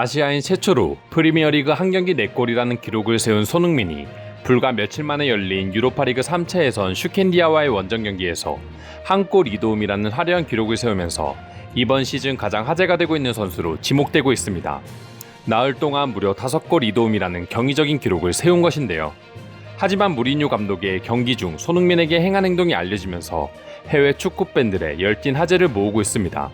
아시아인 최초로 프리미어리그 한 경기 4골이라는 기록을 세운 손흥민이 불과 며칠 만에 열린 유로파리그 3차 예선 슈켄디아와의 원정 경기에서 한 골 2도움이라는 화려한 기록을 세우면서 이번 시즌 가장 화제가 되고 있는 선수로 지목되고 있습니다. 나흘 동안 무려 5골 2도움이라는 경이적인 기록을 세운 것인데요. 하지만 무리뉴 감독의 경기 중 손흥민에게 행한 행동이 알려지면서 해외 축구 팬들의 열띤 화제를 모으고 있습니다.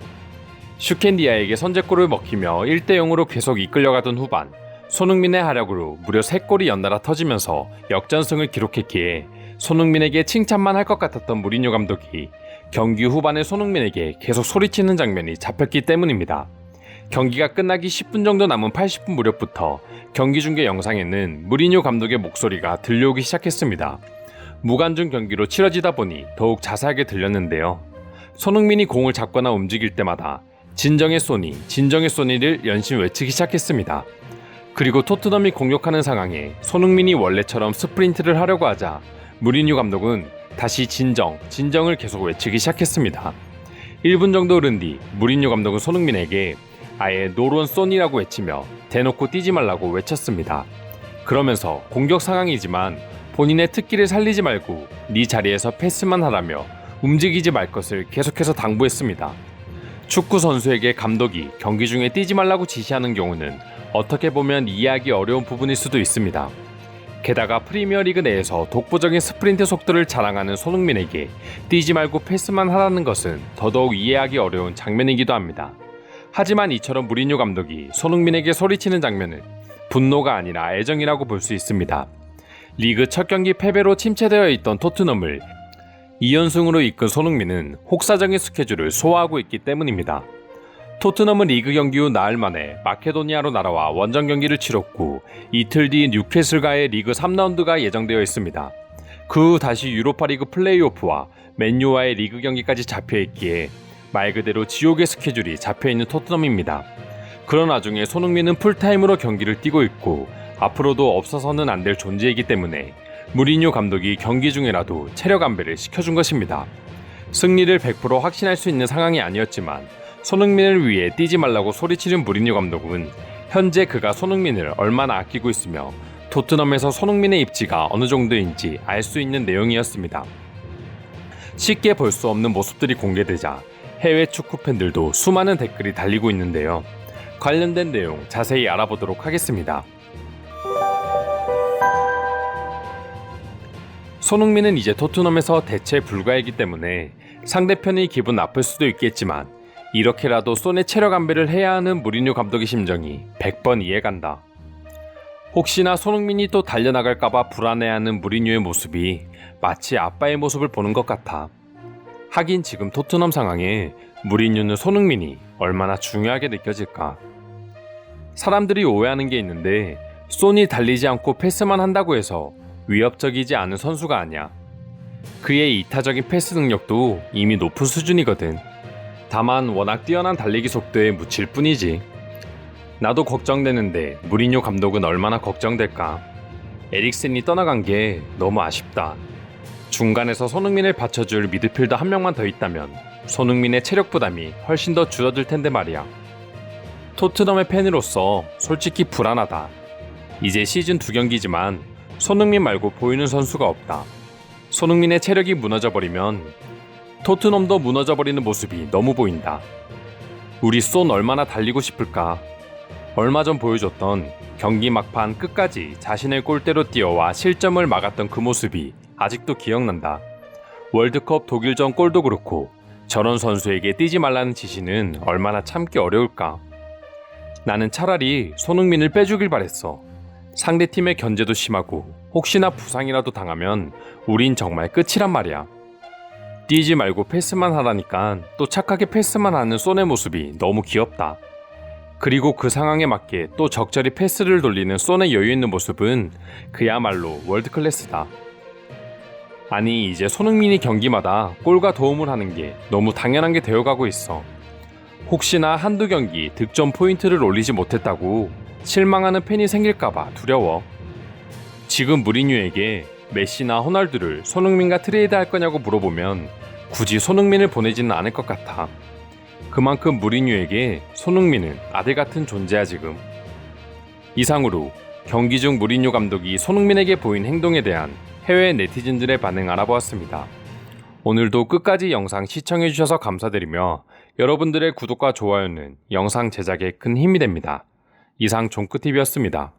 슈켄디아에게 선제골을 먹히며 1대0으로 계속 이끌려가던 후반, 손흥민의 활약으로 무려 3골이 연달아 터지면서 역전승을 기록했기에 손흥민에게 칭찬만 할 것 같았던 무리뉴 감독이 경기 후반에 손흥민에게 계속 소리치는 장면이 잡혔기 때문입니다. 경기가 끝나기 10분 정도 남은 80분 무렵부터 경기 중계 영상에는 무리뉴 감독의 목소리가 들려오기 시작했습니다. 무관중 경기로 치러지다 보니 더욱 자세하게 들렸는데요. 손흥민이 공을 잡거나 움직일 때마다 진정의 소니, 진정의 소니를 연신 외치기 시작했습니다. 그리고 토트넘이 공격하는 상황에 손흥민이 원래처럼 스프린트를 하려고 하자 무리뉴 감독은 다시 진정을 계속 외치기 시작했습니다. 1분 정도 흐른 뒤 무리뉴 감독은 손흥민에게 아예 노론 소니라고 외치며 대놓고 뛰지 말라고 외쳤습니다. 그러면서 공격 상황이지만 본인의 특기를 살리지 말고 네 자리에서 패스만 하라며 움직이지 말 것을 계속해서 당부했습니다. 축구 선수에게 감독이 경기 중에 뛰지 말라고 지시하는 경우는 어떻게 보면 이해하기 어려운 부분일 수도 있습니다. 게다가 프리미어리그 내에서 독보적인 스프린트 속도를 자랑하는 손흥민에게 뛰지 말고 패스만 하라는 것은 더더욱 이해하기 어려운 장면이기도 합니다. 하지만 이처럼 무리뉴 감독이 손흥민에게 소리치는 장면은 분노가 아니라 애정이라고 볼 수 있습니다. 리그 첫 경기 패배로 침체되어 있던 토트넘을 2연승으로 이끈 손흥민은 혹사적인 스케줄을 소화하고 있기 때문입니다. 토트넘은 리그 경기 후 나흘 만에 마케도니아로 날아와 원정 경기를 치렀고 이틀 뒤 뉴캐슬과의 리그 3라운드가 예정되어 있습니다. 그 후 다시 유로파리그 플레이오프와 맨유와의 리그 경기까지 잡혀있기에 말 그대로 지옥의 스케줄이 잡혀있는 토트넘입니다. 그런 와중에 손흥민은 풀타임으로 경기를 뛰고 있고 앞으로도 없어서는 안 될 존재이기 때문에 무리뉴 감독이 경기 중이라도 체력 안배를 시켜준 것입니다. 승리를 100% 확신할 수 있는 상황이 아니었지만 손흥민을 위해 뛰지 말라고 소리치는 무리뉴 감독은 현재 그가 손흥민을 얼마나 아끼고 있으며 토트넘에서 손흥민의 입지가 어느 정도인지 알 수 있는 내용이었습니다. 쉽게 볼 수 없는 모습들이 공개되자 해외 축구 팬들도 수많은 댓글이 달리고 있는데요. 관련된 내용 자세히 알아보도록 하겠습니다. 손흥민은 이제 토트넘에서 대체 불가이기 때문에 상대편이 기분 나쁠 수도 있겠지만 이렇게라도 손에 체력 안배를 해야 하는 무리뉴 감독의 심정이 100번 이해간다. 혹시나 손흥민이 또 달려나갈까봐 불안해하는 무리뉴의 모습이 마치 아빠의 모습을 보는 것 같아. 하긴 지금 토트넘 상황에 무리뉴는 손흥민이 얼마나 중요하게 느껴질까. 사람들이 오해하는 게 있는데 손이 달리지 않고 패스만 한다고 해서 위협적이지 않은 선수가 아니야. 그의 이타적인 패스 능력도 이미 높은 수준이거든. 다만 워낙 뛰어난 달리기 속도에 묻힐 뿐이지. 나도 걱정되는데 무리뉴 감독은 얼마나 걱정될까. 에릭센이 떠나간 게 너무 아쉽다. 중간에서 손흥민을 받쳐줄 미드필더 한 명만 더 있다면 손흥민의 체력 부담이 훨씬 더 줄어들 텐데 말이야. 토트넘의 팬으로서 솔직히 불안하다. 이제 시즌 2경기지만 손흥민 말고 보이는 선수가 없다. 손흥민의 체력이 무너져버리면 토트넘도 무너져버리는 모습이 너무 보인다. 우리 손 얼마나 달리고 싶을까. 얼마 전 보여줬던 경기 막판 끝까지 자신의 골대로 뛰어와 실점을 막았던 그 모습이 아직도 기억난다. 월드컵 독일전 골도 그렇고 저런 선수에게 뛰지 말라는 지시는 얼마나 참기 어려울까. 나는 차라리 손흥민을 빼주길 바랬어. 상대팀의 견제도 심하고 혹시나 부상이라도 당하면 우린 정말 끝이란 말이야. 뛰지 말고 패스만 하라니까 또 착하게 패스만 하는 손의 모습이 너무 귀엽다. 그리고 그 상황에 맞게 또 적절히 패스를 돌리는 손의 여유있는 모습은 그야말로 월드클래스다. 아니 이제 손흥민이 경기마다 골과 도움을 하는 게 너무 당연한 게 되어가고 있어. 혹시나 한두 경기 득점 포인트를 올리지 못했다고 실망하는 팬이 생길까봐 두려워. 지금 무리뉴에게 메시나 호날두를 손흥민과 트레이드할 거냐고 물어보면 굳이 손흥민을 보내지는 않을 것 같아. 그만큼 무리뉴에게 손흥민은 아들 같은 존재야 지금. 이상으로 경기 중 무리뉴 감독이 손흥민에게 보인 행동에 대한 해외 네티즌들의 반응 알아보았습니다. 오늘도 끝까지 영상 시청해주셔서 감사드리며 여러분들의 구독과 좋아요는 영상 제작에 큰 힘이 됩니다. 이상 종크TV였습니다.